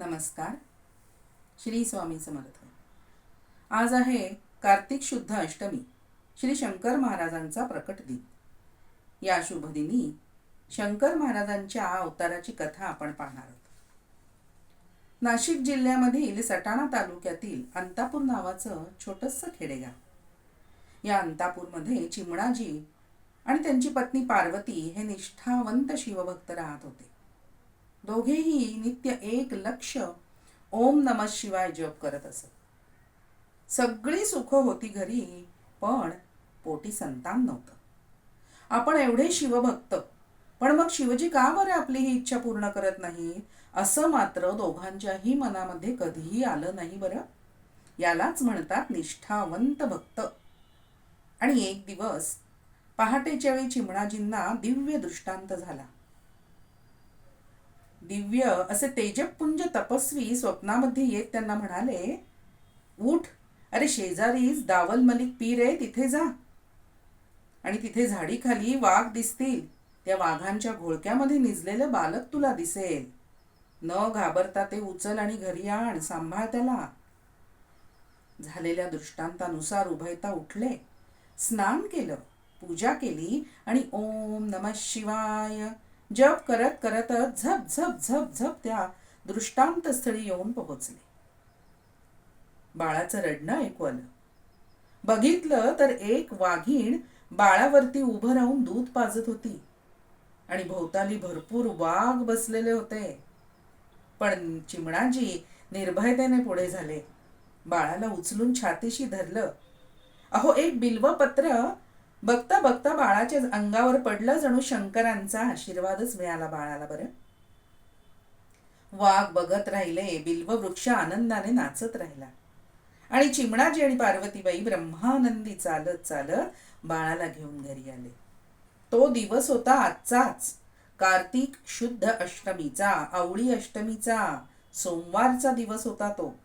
नमस्कार. श्री स्वामी समर्थ. आज आहे कार्तिक शुद्ध अष्टमी, श्री शंकर महाराजांचा प्रकट दिन. या शुभ दिनी शंकर महाराजांच्या अवताराची कथा आपण पाहणार आहोत. नाशिक जिल्ह्यामधील सटाणा तालुक्यातील अंतापूर नावाचं छोटंसं खेडेगाव. या अंतापूरमध्ये चिमणाजी आणि त्यांची पत्नी पार्वती हे निष्ठावंत शिवभक्त राहत होते. दोघेही नित्य 1,00,000 ओम नमः शिवाय जप करत असत. सगळी सुख होती घरी, पण पोटी संतान नव्हतं. आपण एवढे शिवभक्त, पण मग शिवजी का बरं आपली ही इच्छा पूर्ण करत नाही, असं मात्र दोघांच्याही मनामध्ये कधीही आलं नाही बरं. यालाच म्हणतात निष्ठावंत भक्त. आणि एक दिवस पहाटेच्या वेळी चिमणाजींना दिव्य दृष्टांत झाला. दिव्य असे तेजपुंज तपस्वी स्वप्नामध्ये येत त्यांना म्हणाले, उठ, अरे शेजारीच दावल मलिक पीर आहे, तिथे जा. आणि तिथे झाडीखाली वाघ दिसतील. त्या वाघांच्या घोळक्यामध्ये निजलेलं बालक तुला दिसेल. न घाबरता ते उचल आणि घरी आण, सांभाळ त्याला. झालेल्या दृष्टांतानुसार उभयता उठले, स्नान केलं, पूजा केली आणि ओम नमः शिवाय जप करत करतच झप झप झप झप त्या दृष्टांत स्थळी येऊन पोहोचले. बाळाचं रडणं ऐकू आलं. बघितलं तर एक वाघीण बाळावरती उभं राहून दूध पाजत होती आणि भोवताली भरपूर वाघ बसलेले होते. पण चिमणाजी निर्भयतेने पुढे झाले. बाळाला उचलून छातीशी धरलं. अहो, एक बिल्वपत्र बघता बघता बाळाच्या अंगावर पडलं. जणू शंकरांचा आशीर्वादच मिळाला बाळाला बरं. वाघ बघत राहिले, बिल्ववृक्ष आनंदाने नाचत राहिला आणि चिमणाजी आणि पार्वतीबाई ब्रह्मानंदी चालत चालत बाळाला घेऊन घरी आले. तो दिवस होता आजचाच, कार्तिक शुद्ध अष्टमीचा, आवळी अष्टमीचा, सोमवारचा दिवस होता तो.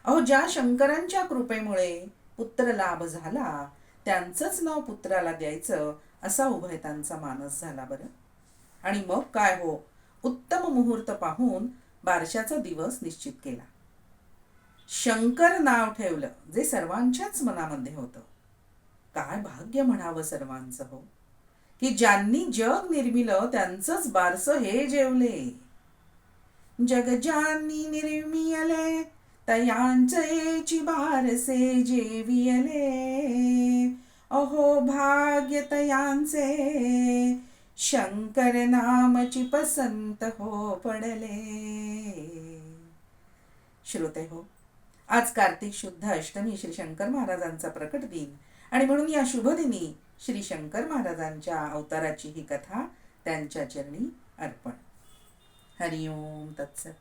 अहो, ज्या शंकरांच्या कृपेमुळे पुत्र लाभ झाला, त्यांचंच नाव पुत्राला द्यायचं असा उभयतांचा मानस झाला बरं. आणि मग काय हो, उत्तम मुहूर्त पाहून बारशाचा दिवस निश्चित केला. शंकर नाव ठेवलं, जे सर्वांच्याच मनामध्ये होतं. काय भाग्य म्हणावं सर्वांचं हो, की ज्यांनी जग निर्मिलं त्यांचंच बारसं हे जेवले. जग ज्यांनी निर्मिले तयांचेची बारसे जेवियले. अहो भाग्य तयांचे, शंकर नामची पसंत हो पडले. श्रोते हो, आज कार्तिक शुद्ध अष्टमी, श्री शंकर महाराजांचा प्रकट दिन, आणि म्हणून या शुभ दिनी श्री शंकर महाराजांच्या अवताराची ही कथा त्यांच्या चरणी अर्पण. हरिओम तत्सत.